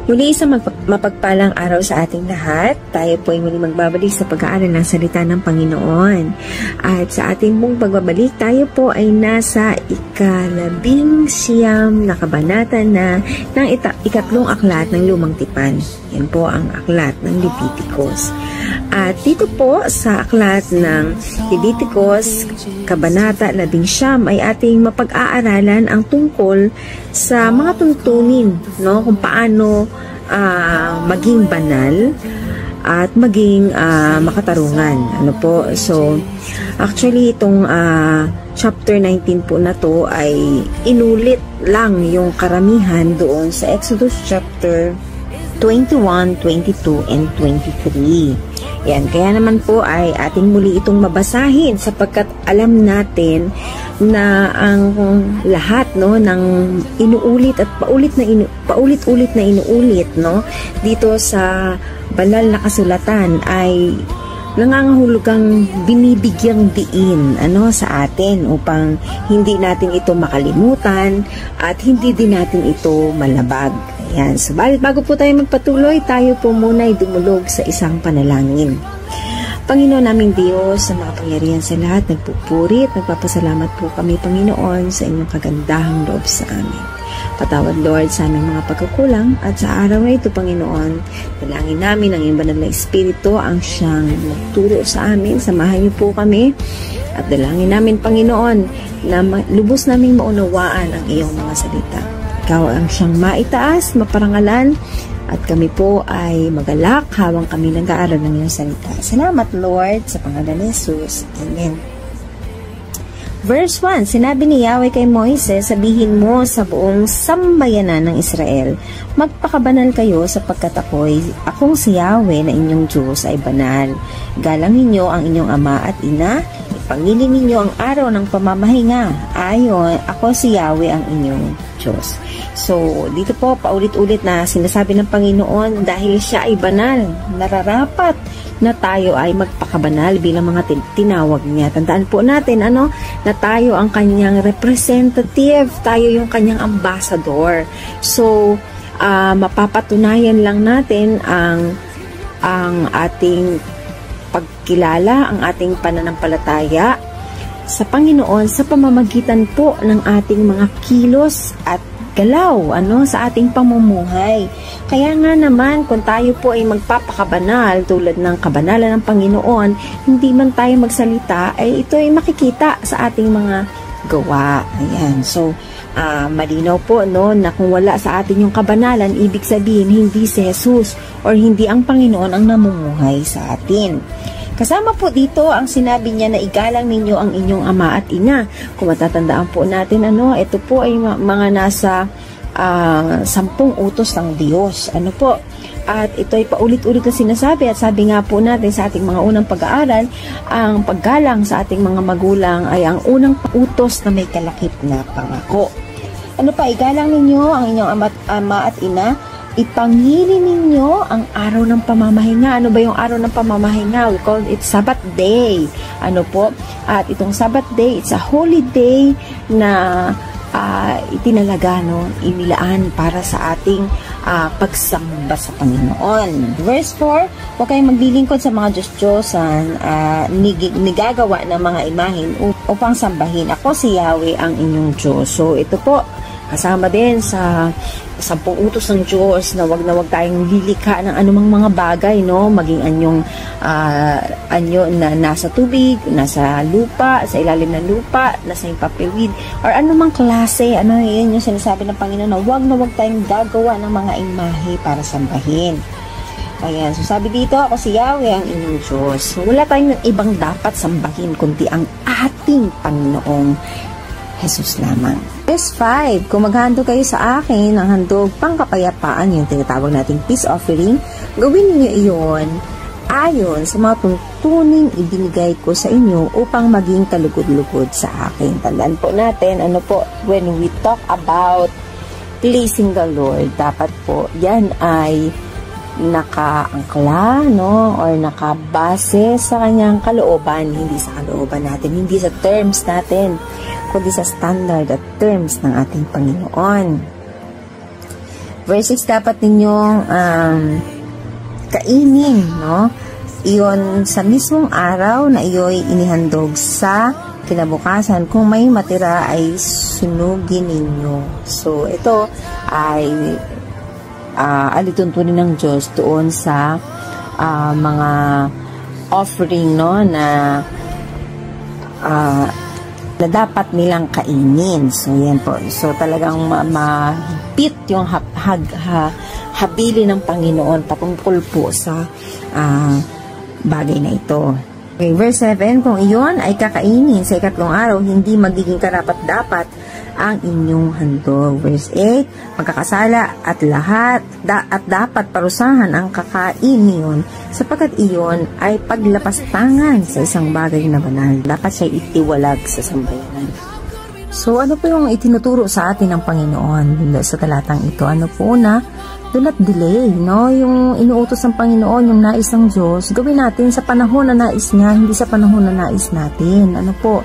Muli isang mapagpalang araw sa ating lahat. Tayo po ay muli magbabalik sa pag-aaral ng salita ng Panginoon. At sa ating mong pagbabalik, tayo po ay nasa ika-19 na kabanata na ng ikatlong aklat ng Lumang Tipan. Yan po ang aklat ng Leviticus. At dito po sa aklat ng Leviticus, kabanata 19 ay ating mapag-aaralan ang tungkol sa mga tuntunin, no? Kung paano maging banal at maging makatarungan. Ano po? So, actually, itong chapter 19 po na to ay inulit lang yung karamihan doon sa Exodus chapter 21, 22, and 23. Yan, kaya naman po ay ating muli itong mabasahin sapagkat alam natin na ang lahat no ng inuulit at paulit-ulit na inuulit no dito sa banal na kasulatan ay nangangahulugang binibigyang diin ano sa atin upang hindi natin ito makalimutan at hindi din natin ito malabag. Ayan. So, bago po tayo magpatuloy, tayo po muna ay dumulog sa isang panalangin. Panginoon naming Diyos, sa makapangyarihan sa lahat, nagpupuri at nagpapasalamat po kami, Panginoon, sa inyong kagandahang loob sa amin. Patawad, Lord, sa aming mga pagkukulang at sa araw na ito, Panginoon, dalangin namin ang iyong banal na Espiritu ang siyang magturo sa amin. Samahan niyo po kami at dalangin namin, Panginoon, na lubos naming maunawaan ang iyong mga salita. Ikaw ang siyang maitaas, maparangalan, at kami po ay magalak habang kami nag-aaral ng iyong salita. Salamat, Lord, sa pangalan ni Jesus. Amen. Verse 1, sinabi ni Yahweh kay Moises, sabihin mo sa buong sambayanan ng Israel, magpakabanal kayo sapagkat akong si Yahweh na inyong Diyos ay banal. Galangin niyo ang inyong ama at ina, ipangilin ninyo ang araw ng pamamahinga. Ayon, ako si Yahweh ang inyong Diyos. So, dito po, paulit-ulit na sinasabi ng Panginoon dahil siya ay banal, nararapat na tayo ay magpakabanal bilang mga tinawag niya. Tandaan po natin, na tayo ang kanyang representative, tayo yung kanyang ambassador. So, mapapatunayan lang natin ang ating pagkilala, ang ating pananampalataya sa Panginoon sa pamamagitan po ng ating mga kilos at galaw sa ating pamumuhay. Kaya nga naman kung tayo po ay magpapakabanal tulad ng kabanalan ng Panginoon, hindi man tayo magsalita ay ito ay makikita sa ating mga gawa. Ayan. So malinaw po na kung wala sa atin yung kabanalan, ibig sabihin hindi si Jesus or hindi ang Panginoon ang namumuhay sa atin. Kasama po dito ang sinabi niya na igalang ninyo ang inyong ama at ina. Kung matatandaan po natin, ito po ay mga nasa 10 utos ng Diyos. At ito ay paulit-ulit na sinasabi at sabi nga po natin sa ating mga unang pag-aaral, ang paggalang sa ating mga magulang ay ang unang utos na may kalakip na pangako. Igalang ninyo ang inyong ama at ina, ipangili ninyo ang araw ng pamamahinga. Ano ba yung araw ng pamamahinga? We call it Sabbath day. At itong Sabbath day, it's a holy day na itinalaga, inilaan para sa ating pagsamba sa Panginoon. Verse 4, huwag kayong maglilingkod sa mga Diyos-Diyosan, nigagawa ng mga imahin upang sambahin. Ako si Yahweh ang inyong Diyos. So ito po, kasama din sa 10 utos ng Diyos na wag tayong lilikha ng anumang mga bagay, maging anyo na nasa tubig, nasa lupa, sa ilalim ng lupa, nasa impapawid, or anumang klase, yan yung sinasabi ng Panginoon na wag tayong gagawa ng mga imahe para sambahin. Ayan, so sabi dito, ako si Yahweh ang inyong Diyos. Wala tayong ibang dapat sambahin kundi ang ating Panginoong Jesus lamang. Verse 5, kung maghandog kayo sa akin ng handog pangkapayapaan, yung tinatawag nating peace offering, gawin niyo iyon ayon sa mga tuntuning ibinigay ko sa inyo upang maging kalugod-lugod sa akin. Tandaan po natin, when we talk about pleasing the Lord, dapat po yan ay nakaangkla, or nakabase sa kanyang kalooban, hindi sa kalooban natin, hindi sa terms natin, kundi sa standard at terms ng ating Panginoon. Verse 6, dapat ninyong kainin, no? Iyon sa mismong araw na iyo'y inihandog sa kinabukasan. Kung may matira ay sunugin ninyo. So, ito ay alituntunin ng Diyos doon sa mga offering, no, na dapat nilang kainin. So, yan po. So, talagang mahigpit yung habili ng Panginoon patungkol po sa bagay na ito. Okay, verse 7, kung iyon ay kakainin sa ikatlong araw, hindi magiging karapat-dapat ang inyong handog. Verse 8, magkakasala at dapat parusahan ang kakain niyon sapagkat iyon ay paglapastangan sa isang bagay na banal. Dapat siya itiwalag sa sambayanan. So, ano po yung itinuturo sa atin ng Panginoon sa talatang ito? Ano po na? Do not delay, no? Yung inuutos ng Panginoon, yung nais ng Diyos, gawin natin sa panahon na nais niya, hindi sa panahon na nais natin. Ano po?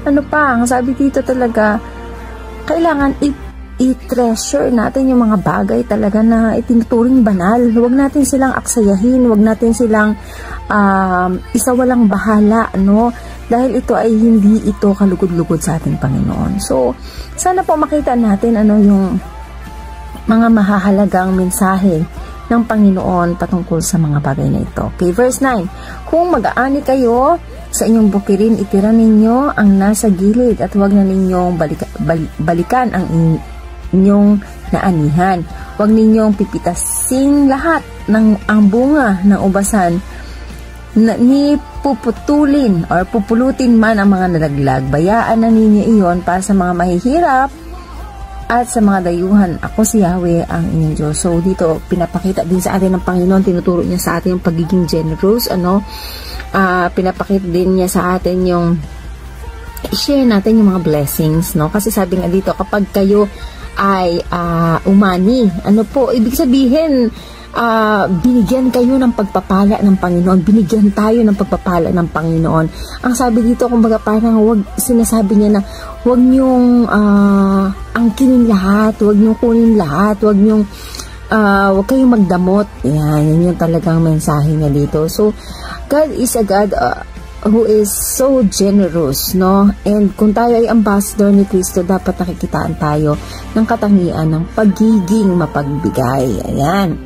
Ano pa? Ang sabi dito talaga, kailangan i-treasure natin yung mga bagay talaga na itinuturing banal. Huwag natin silang aksayahin, huwag natin silang isawalang bahala, no? Dahil ito ay hindi ito kalugod-lugod sa ating Panginoon. So, sana po makita natin ano yung mga mahahalagang mensahe ng Panginoon patungkol sa mga bagay na ito. Okay, verse 9. Kung mag-aani kayo sa inyong bukirin, itira ninyo ang nasa gilid at huwag na ninyong balikan ang inyong naanihan. Huwag ninyong pipitasing lahat ng ang bunga ng ubasan ni puputulin or pupulutin man ang mga nalaglag. Bayaan na ninyo iyon para sa mga mahihirap at sa mga dayuhan. Ako si Yahweh ang inyong Diyos. So, dito, pinapakita din sa atin ng Panginoon, tinuturo niya sa atin yung pagiging generous, pinapakita din niya sa atin yung i-share natin yung mga blessings, no? Kasi sabi nga dito, kapag kayo ay umani, ano po, ibig sabihin, binigyan kayo ng pagpapala ng Panginoon, binigyan tayo ng pagpapala ng Panginoon. Ang sabi dito, kumbaga parang sinasabi niya na huwag niyong angkinin lahat, huwag niyong kunin lahat, huwag kayong magdamot. Yan yung talagang mensahe niya dito. So, God is a God who is so generous, no? And kung tayo ay ambassador ni Kristo, dapat nakikitaan tayo ng katangian ng pagiging mapagbigay. Ayan.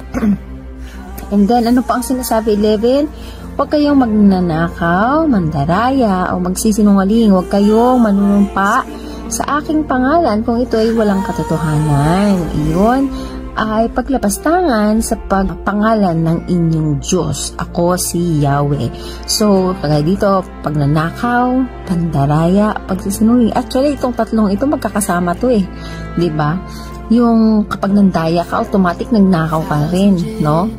And then, ano pa ang sinasabi? 11, huwag kayong magnanakaw, mandaraya, o magsisinungaling. Huwag kayong manunumpa sa aking pangalan kung ito ay walang katotohanan. Iyon ay paglapastangan sa pagpangalan ng inyong Diyos. Ako si Yahweh. So, kagaya dito, pagnanakaw, pandaraya, pagsisinungaling. Actually, itong tatlong ito magkakasama to eh. 'Di ba? Yung kapag nandaya ka, automatic nagnakaw ka rin, no?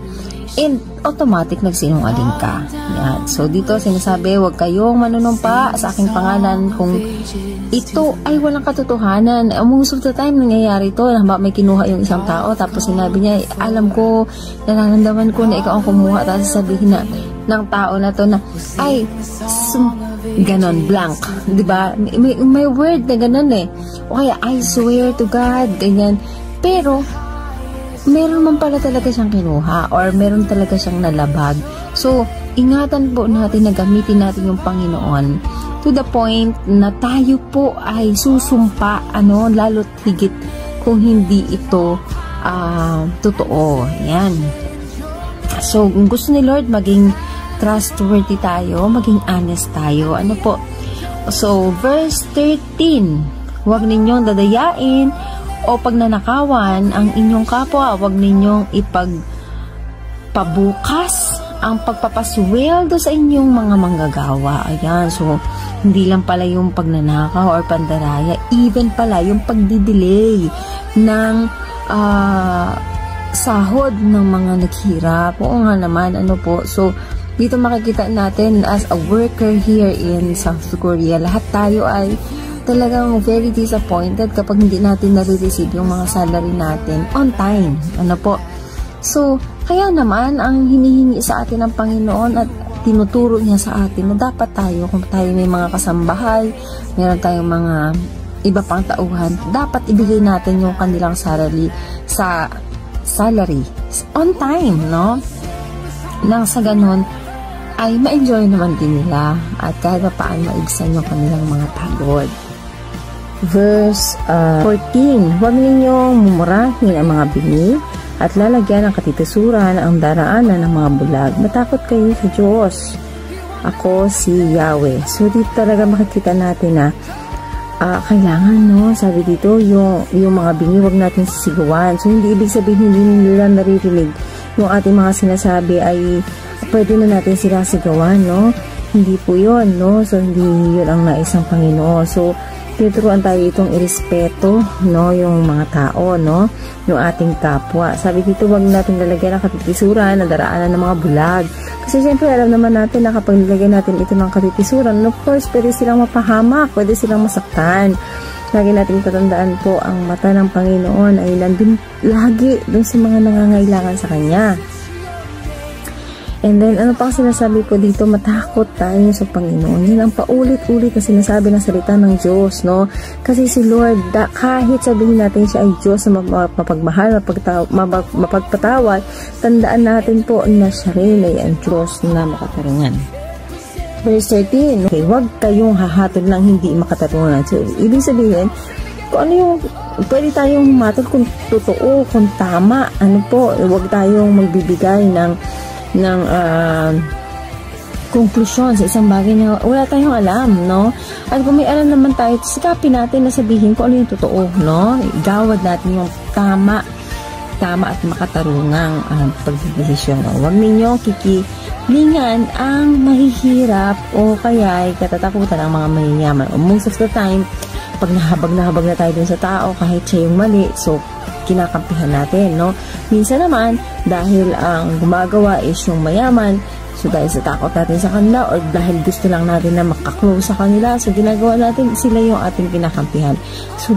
And automatic nagsinungaling ka. Yan. So, dito sinasabi, huwag kayong manunumpa sa aking pangalan kung ito ay walang katotohanan. Most of the time, nangyayari ito. May kinuha yung isang tao, tapos sinabi niya, alam ko, nararamdaman ko na ikaw ang kumuha. Tapos sabihin na ng tao na to na, ay, ganon, blank. Diba? May word na ganon eh. O kaya, I swear to God, ganyan. Pero, meron man pala talaga siyang kinuha or meron talaga siyang nalabag. So, ingatan po natin na gamitin natin yung Panginoon to the point na tayo po ay susumpa, lalo't higit kung hindi ito totoo. Yan. So, kung gusto ni Lord maging trustworthy tayo, maging honest tayo. Ano po? So, verse 13, huwag ninyong dadayain o pagnanakawan ang inyong kapwa, huwag ninyong ipagpabukas ang pagpapasweldo sa inyong mga manggagawa. Ayan, so hindi lang pala yung pagnanakaw or pandaraya, even pala yung pagdidelay ng sahod ng mga naghirap. Oo nga naman, so dito makikita natin as a worker here in South Korea, lahat tayo ay talagang very disappointed kapag hindi natin nare-receive yung mga salary natin on time. So, kaya naman, ang hinihingi sa atin ng Panginoon at tinuturo niya sa atin na dapat tayo, kung tayo may mga kasambahay, meron tayong mga iba pang tauhan, dapat ibigay natin yung kanilang salary sa salary on time, no? Nang sa ganun, ay ma-enjoy naman din nila at kahit paano maibsan yung kanilang mga pagod. Verse 14, huwag ninyong mumurahin ang mga binhi at lalagyan ng katitisuran ang daraanan ng mga bulag. Matakot kayo sa Diyos. Ako si Yahweh. So dito talaga makikita natin na kailangan, no? Sabi dito, yung mga binhi huwag natin sisigawan. So hindi ibig sabihin hindi nila naririnig yung ating mga sinasabi ay pwede na natin sila sigawan, no? Hindi po yun, no? So, hindi yun ang nais ng Panginoon. So, tinuturuan tayo itong irespeto, no? Yung mga tao, no? Yung ating kapwa. Sabi dito, wag natin lalagyan ng katitisuran, na daraanan ng mga bulag. Kasi, siyempre, alam naman natin na kapag nilagyan natin ito ng katitisuran, of course, pwede silang mapahamak, pwede silang masaktan. Lagi natin tatandaan po, ang mata ng Panginoon ay nandun lagi dun sa mga nangangailangan sa Kanya. And then, ano pang sinasabi ko dito, matakot tayo sa Panginoon. Yan ang paulit-ulit na sinasabi ng salita ng Diyos, no? Kasi si Lord, kahit sabihin natin siya ay Diyos na mapagmahal, mapagpatawad, tandaan natin po na siya rin ay ang Diyos na makatarungan. Verse 13, okay, huwag kayong hahatol ng hindi makatarungan. So, ibig sabihin, kung ano yung, pwede tayong humatol kung totoo, kung tama, ano po, huwag tayong magbibigay ng konklusyon sa isang bagay na wala tayong alam, no? At kung may alam naman tayo, sikapin natin na sabihin kung ano yung totoo, no? Igawad natin yung tama at makatarungang pagdidesisyon. Huwag ninyong kikilingan ang mahihirap o kaya ay katatakutan ng mga mayayaman. Most of the time, pag nahabag na tayo dun sa tao, kahit siya yung mali, so kinakampihan natin, no? Minsan naman, dahil ang gumagawa is yung mayaman, so dahil sa takot natin sa kanila or dahil gusto lang natin na makaklose sa kanila, so ginagawa natin, sila yung ating kinakampihan. So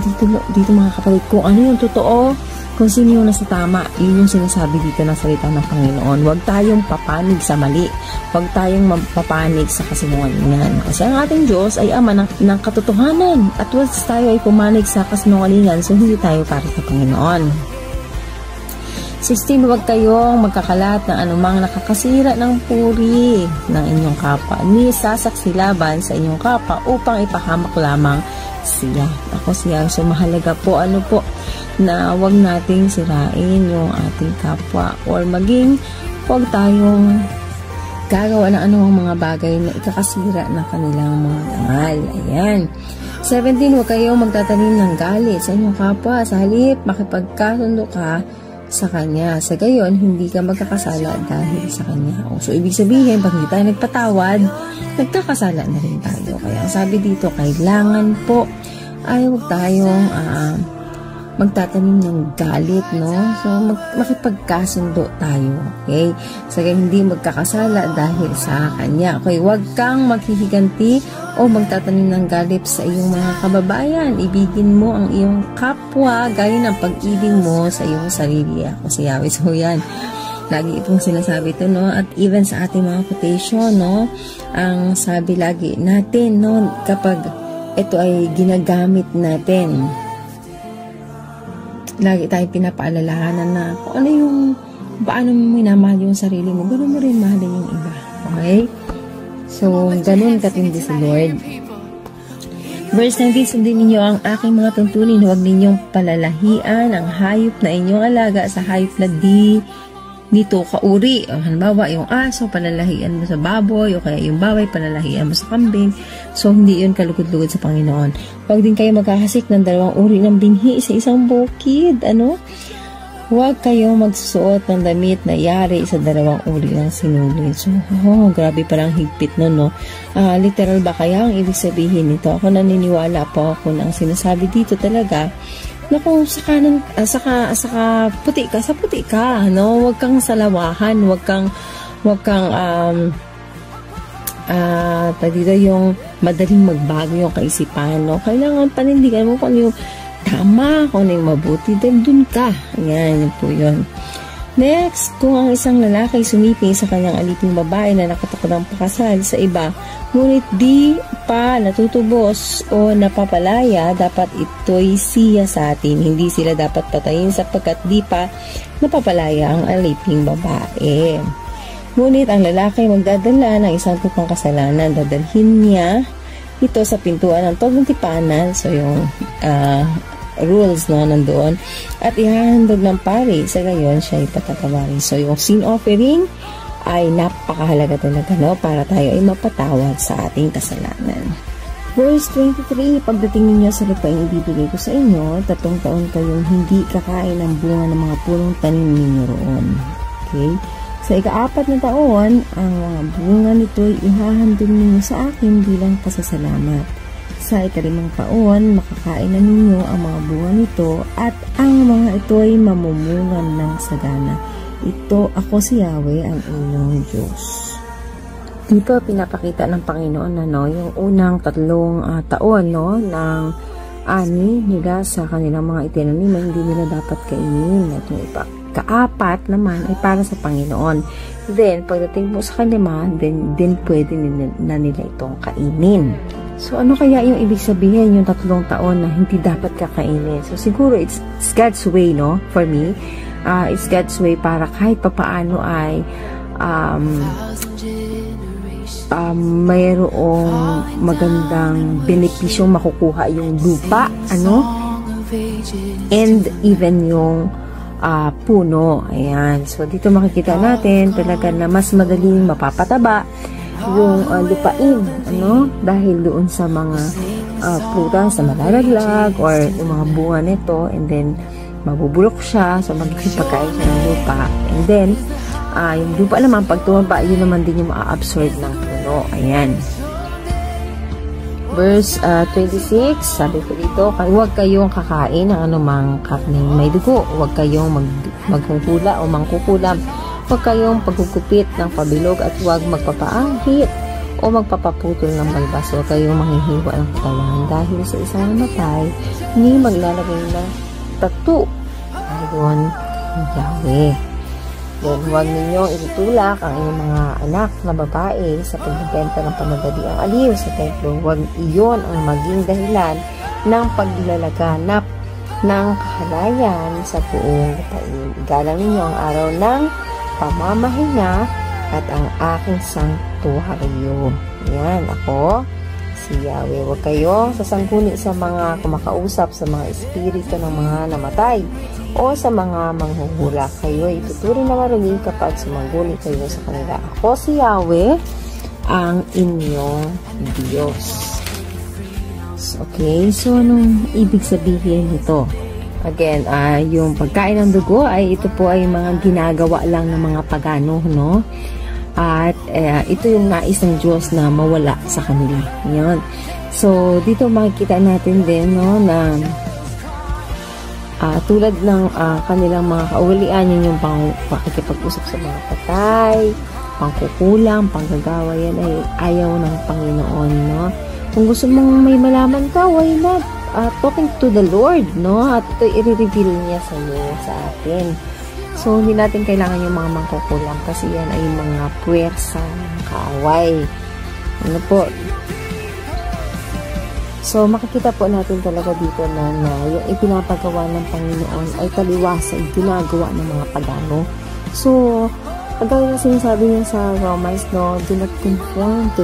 dito mga kapatid, kung ano yung totoo, kung sino yung nasa tama, yun yung sinasabi dito ng salita ng Panginoon. Huwag tayong papanig sa mali. Huwag tayong mapapanig sa kasinungalingan. Kasi ang ating Diyos ay ama ng katotohanan. At once tayo ay pumanig sa kasinungalingan, so hindi tayo para sa Panginoon. 16, huwag kayong magkakalat ng anumang nakakasira ng puri ng inyong kapwa. Ni sasaksilaban sa inyong kapwa upang ipahamak lamang siya. Ako siya. So mahalaga po, ano po, na huwag nating sirain yung ating kapwa or maging huwag tayong gagawa ng anumang mga bagay na ikakasira ng kanilang mga dangal. Ayan. 17, huwag kayong magtatanim ng galit sa inyong kapwa. Sa halip, makipagkasundo ka sa kanya. Sa gayon, hindi ka magkakasala dahil sa kanya. So, ibig sabihin, pag hindi tayo nagpatawad, nagkakasala na rin tayo. Kaya sabi dito, kailangan po ay huwag tayong magtatanim ng galit, no? So, makipagkasundo tayo, okay? So, hindi magkakasala dahil sa kanya. Okay, huwag kang maghihiganti o magtatanim ng galit sa iyong mga kababayan. Ibigin mo ang iyong kapwa gaya ng pag-ibig mo sa iyong sarili. Ako si Yahweh. So, yan. Lagi itong sinasabi ito, no? At even sa ating mga quotation, no? Ang sabi lagi natin, no? Kapag ito ay ginagamit natin, lagi tayong pinapaalalahanan na kung ano yung, paano mo minamahal yung sarili mo, ganoon mo rin mahalin yung iba. Okay? So, ganoon katindi si Lord. Verse 19, sundin ninyo ang aking mga tuntunin, huwag ninyong palalahian ang hayop na inyong alaga sa hayop na dito kauri. O, halimbawa, yung aso, panalahian mo sa baboy, o kaya yung baboy, panalahian mo sa kambing. So, hindi yun kalugod-lugod sa Panginoon. Huwag din kayo magkahasik ng dalawang uri ng binhi sa isang bukid. Ano? Huwag kayong magsusuot ng damit na yari sa dalawang uri ng sinulid. So, grabe parang higpit no, no? Literal ba kaya ang ibig sabihin nito? Ako naniniwala po ako na ang sinasabi dito talaga na kung sa kanan, saka puti ka, sa puti ka, no? Huwag kang salawahan, huwag kang dito yung madaling magbago yung kaisipan, no? Kailangan panindigan mo kung ano yung tama, kung ano yung mabuti, then dun ka. Ayan, yun po yun. Next, kung ang isang lalaki sumiping sa kanyang aliping babae na nakatakdang pakasal sa iba, ngunit di pa natutubos o napapalaya, dapat ito'y siya sa atin. Hindi sila dapat patayin sapagkat di pa napapalaya ang aliping babae. Ngunit ang lalaki magdadala ng isang tupang kasalanan, dadalhin niya ito sa pintuan ng togong tipanan, so yung rules nandoon, at ihahandog ng pari, sa gayon siya ipatatawarin. So yung sin offering ay napakahalaga talaga, para tayo ay mapatawad sa ating kasalanan. Verse 23, pagdating ninyo sa lupaing ibibigay ko sa inyo, 3 taon kayong hindi kakain ng bunga ng mga punong tanim ninyo roon. Okay? Sa ika-4 na taon, ang mga bunga nito ay ihahandog ninyo sa akin bilang pasasalamat. Sa ika-5 taon, makakain na ninyo ang mga bunga nito at ang mga ito ay mamumungan ng sagana. Ito ako si Yahweh, ang inyong Diyos. Dito pinapakita ng Panginoon yung unang 3 taon ng ani nila sa kanilang mga itinanim, hindi nila dapat kainin. At yung ika-4 naman ay para sa Panginoon. Then, pagdating po sa kanila, then pwede na nila itong kainin. So, ano kaya yung ibig sabihin yung 3 taon na hindi dapat kakainin? So, siguro it's God's way, for me. It's God's way para kahit papaano ay mayroong magandang benepisyong makukuha yung lupa, and even yung puno. Ayan. So, dito makikita natin talaga na mas madaling mapapataba yung lupain, dahil doon sa mga prutas na malalaglag or yung mga bunga nito, and then mabubulok siya, so magiging pagkain siya ng lupa. And then, yung lupa naman, pag tumaba, yun naman din yung ma-absorb ng puno. Ayan. Verse 26, sabi ko dito, huwag kayong kakain ng anumang karneng may dugo. Huwag kayong maghuhula o mangkukulam. Huwag kayong pagkukupit ng pabilog at huwag magpapaahit o magpapaputol ng balbas. Huwag kayong manghihiwa ng katawan dahil sa isang namatay, hindi maglalagay ng tattoo. Ayon ang Yahweh. Then, huwag ninyong itutulak ang inyong mga anak na babae sa pagbibenta ng panagaliang aliw sa templo. Huwag iyon ang maging dahilan ng paglalaganap ng kahalayan sa buong lupain. Igalang ninyo ang araw ng pamamahinga at ang aking sanktuaryo. Yan, ako, si Yahweh. Huwag kayong sasangguni sa mga kumakausap, sa mga espiritu ng mga namatay, o sa mga manghuhula. Kayo ituturing na marumi kapag sumangguni kayo sa kanila. Ako, si Yahweh, ang inyong Diyos. Okay, so anong ibig sabihin nito? Again, yung pagkain ng dugo ay ito po ay mga ginagawa lang ng mga pagano, At ito yung nais ng Diyos na mawala sa kanila. Yan. So, dito makikita natin din, na tulad ng kanilang mga kaugalian, yung pakikipag-usap sa mga patay, pangkukulang, panggagawa, yan ay ayaw ng Panginoon, Kung gusto mong may malaman ka, why not? Talking to the Lord, At ito i-reveal niya sa atin. So, hindi natin kailangan yung mga mangkukulang kasi yan ay mga puwersa ng kaaway. So, makikita po natin talaga dito na yung ipinapagawa ng Panginoon ay taliwas ay ginagawa ng mga pagano. So, pagkaya sinasabi niya sa Romans, do not conform to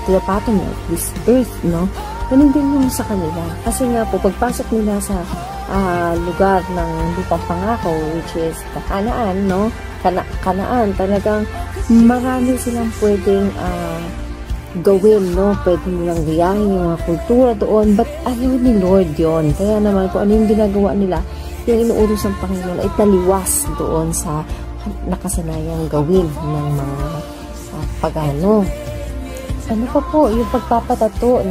the pattern of this earth, Ganun din yung sa kanila. Kasi nga po, pagpasok nila sa lugar ng lupang pangako, which is Kanaan, Kanaan, talagang marami silang pwedeng gawin, Pwede nilang gayahin yung mga kultura doon, but ayaw ni Lord yon. Kaya naman, kung ano yung ginagawa nila, yung inuutos ng Panginoon ay taliwas doon sa nakasanayang gawin ng mga pagano. Ano pa po, yung pagpapatato,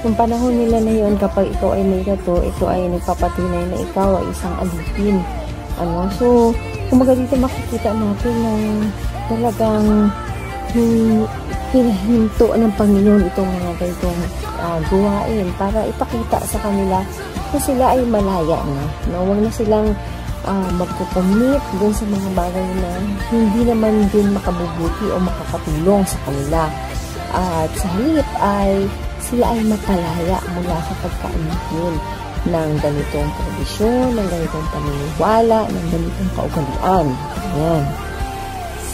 Yung panahon nila na yun, kapag ito ay may tato, ito ay nagpapatunay na ikaw ay isang alipin. So, kumaga dito makikita natin na talagang pinahinto ng Panginoon itong mga ganitong gawain para ipakita sa kanila na sila ay malaya na. Huwag na silang magkukumit dun sa mga bagay na hindi naman din makabubuti o makakatulong sa kanila. At sa halip ay sila ay mapalaya mula sa pagkainitin ng ganitong tradisyon, ng ganitong paniniwala, ng ganitong kaugalian. Ayan.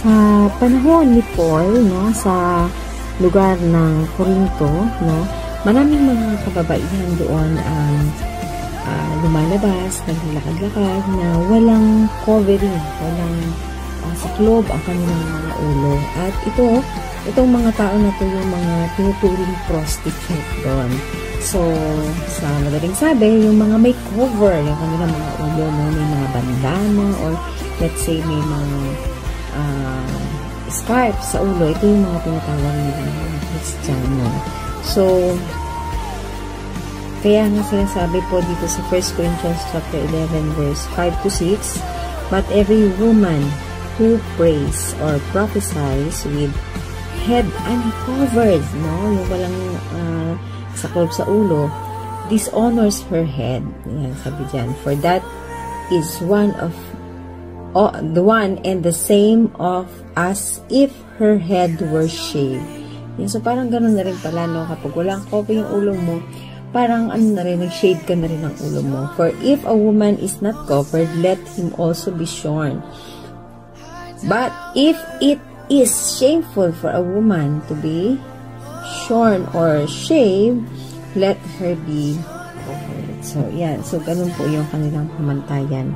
Sa panahon ni Paul, no, sa lugar ng Corinto, no, maraming mga kababaihan doon ang lumalabas, naglalakad-lakad na walang covering, walang saklob ang kanilang mga ulo. At itong mga tao na to yung mga tinuturing prostitute doon. So, sa madaling sabi, yung mga may cover yung kanilang mga ulo, no, may mga bandana or let's say may mga scarf sa ulo, ito yung mga tinatawag nila mga Kristiyano. So, kaya nga sinasabi po dito sa 1 Corinthians chapter 11 verse 5 to 6, but every woman who prays or prophesies with head uncovered, no, yung walang saklob sa ulo, dishonors her head. Yan, sabi dyan, for that is the one and the same of as if her head were shaved. Yan, so parang ganun na rin pala, no, kapag walang cover yung ulo mo, parang ano na rin, nag-shave ka na rin ang ulo mo. For if a woman is not covered, let him also be shorn. But if it is shameful for a woman to be shorn or shaved, let her be covered. So, yan. So, ganun po yung kanilang pamantayan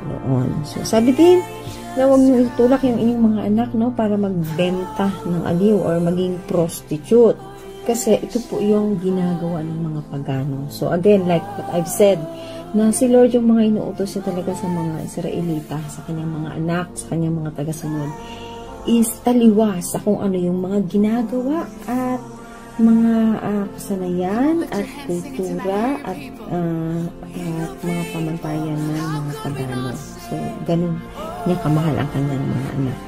noon. So, sabi din na huwag niyo itulak yung inyong mga anak, no, para magbenta ng aliw or maging prostitute. Kasi ito po yung ginagawa ng mga pagano. So again, like what I've said, na si Lord yung mga inuutos niya talaga sa mga Israelita, sa kanyang mga anak, sa kanyang mga tagasunod, is taliwas sa kung ano yung mga ginagawa at mga kasanayan at kultura at mga pamantayan ng mga pagano. So ganun niya kamahal ang kanyang mga anak.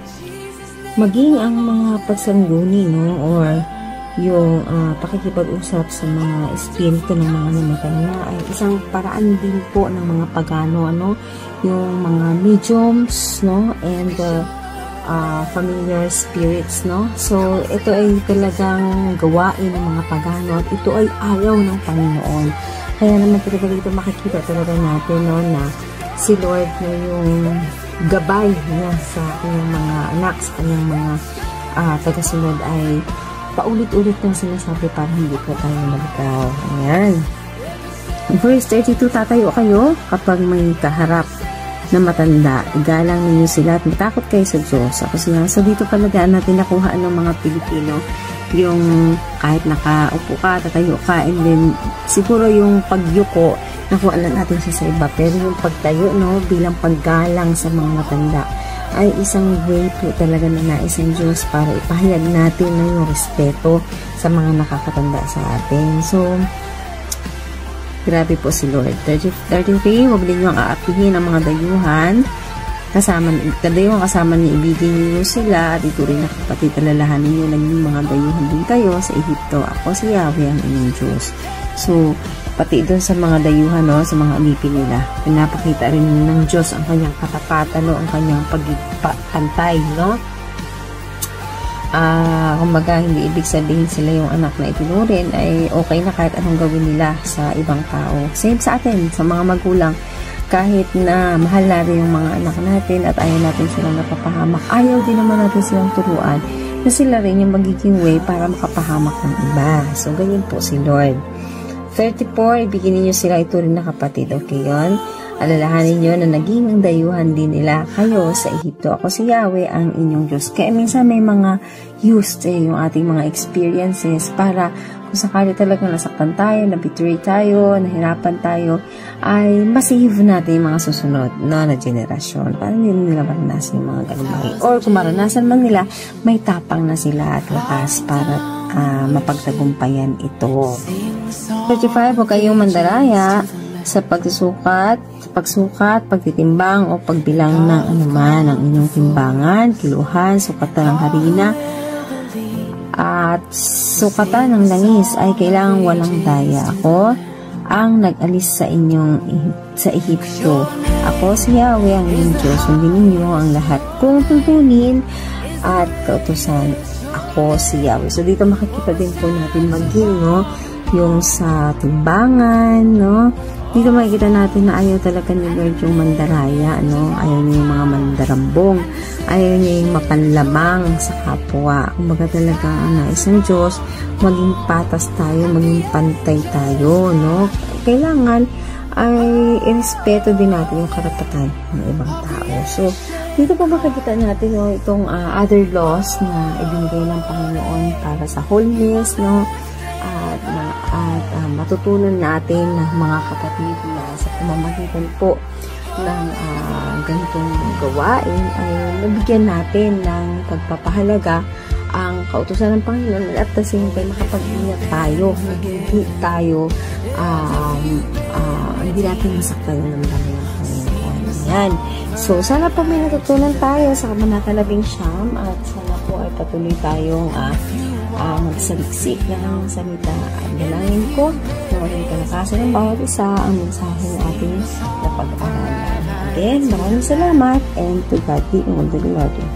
Maging ang mga pagsangguni, no, or yung pakikipag-usap sa mga espiritu ng mga namatay na ay isang paraan din po ng mga pagano, ano, yung mga mediums, no, and familiar spirits, no. So ito ay talagang gawain ng mga pagano at ito ay ayaw ng Panginoon. Kaya naman talaga dito makikita talaga natin, no, na si Lord na yung gabay niya sa kanyang mga anak, sa kanyang mga tagasunod ay paulit-ulit nang sinasabi para hindi po tayo malikaw. Ayan. Verse 32, tatayo kayo kapag may kaharap na matanda. Igalang ninyo sila at matakot kayo sa Diyos. So dito talaga natin nakuhaan ng mga Pilipino yung kahit nakaupo ka, tatayo ka, and then siguro yung pagyuko, nakuha lang natin siya sa iba. Pero yung pagtayo, no, bilang paggalang sa mga matanda, ay isang way po talaga na nais ng Diyos para ipahayag natin na yung respeto sa mga nakakatanda sa atin. So, grabe po si Lord. 33, huwag din nyo ang aapihin ang mga dayuhan. Kasama ni ibigin niyo sila at ito rin na kapatid, alalahanin niyo naging mga dayuhan din kayo sa Ehipto. Ako si Yahweh ang inyong Diyos. So, pati doon sa mga dayuhan, no, sa mga alipin nila, pinapakita rin ng Diyos ang kanyang katapatan, no, ang kanyang pagpantay, no. Kumbaga, hindi ibig sabihin sila yung anak na itinurin ay okay na kahit anong gawin nila sa ibang tao. Same sa atin, sa mga magulang, kahit na mahal natin yung mga anak natin at ayaw natin silang napapahamak, ayaw din naman natin silang turuan na sila rin yung magiging way para makapahamak ng iba. So, ganyan po si Lord. 34, ibigin ninyo sila ito rin na kapatid. Okay yun? Alalahanin nyo na naging ang dayuhan din nila kayo sa Ehipto. Ako si Yahweh ang inyong Diyos. Kaya minsan may mga used yung ating mga experiences para kung sakali talaga nasaktan tayo, nabitray tayo, nahirapan tayo, ay masave natin yung mga susunod na generasyon. Para hindi nila maranasan yung mga ganun. Or kung maranasan man nila, may tapang na sila at lakas para mapagtagumpayan ito. 35, huwag kayong mandaraya sa pagsusukat, pagtitimbang o pagbilang ng anuman ang inyong timbangan, kiluhan, sukatan ng harina at sukatan ng langis ay kailangang walang daya. Ako ang nag-alis sa inyong sa Ehipto Ako si Yahweh, ang inyong Diyos. Sundin ninyo ang lahat kong tuntunin at kautusan. Ako si Yahweh. So, dito makikita din po natin maging, no, yung sa timbangan, no. Dito makikita natin na ayaw talaga ni Lord yung mandaraya, no. Ayaw niya yung mga mandarambong. Ayaw niya yung mapanlamang sa kapwa. Kumbaga talaga, isang Diyos, maging patas tayo, maging pantay tayo, no. Kailangan ay irespeto din natin yung karapatan ng ibang tao. So, dito po makikita natin, no, itong other laws na ibinigay ng Panginoon para sa holiness, no, at matutunan natin ng mga kapatid na sa pamamagitan po ng ganitong gawain ay nabigyan natin ng pagpapahalaga ang kautusan ng Panginoon at the same time makapag-ingat tayo na hindi tayo hindi natin masaktan ng damdamin ng Panginoon. Yan. So, sana po may natutunan tayo sa Kabanata 19 at sana po ay patuloy tayong magsaliksik ng salita. At dalangin ko na walang kalakasan ng bawat isa ang mensahe ng ating napag-aralan. Again, maraming salamat and to God be all the glory.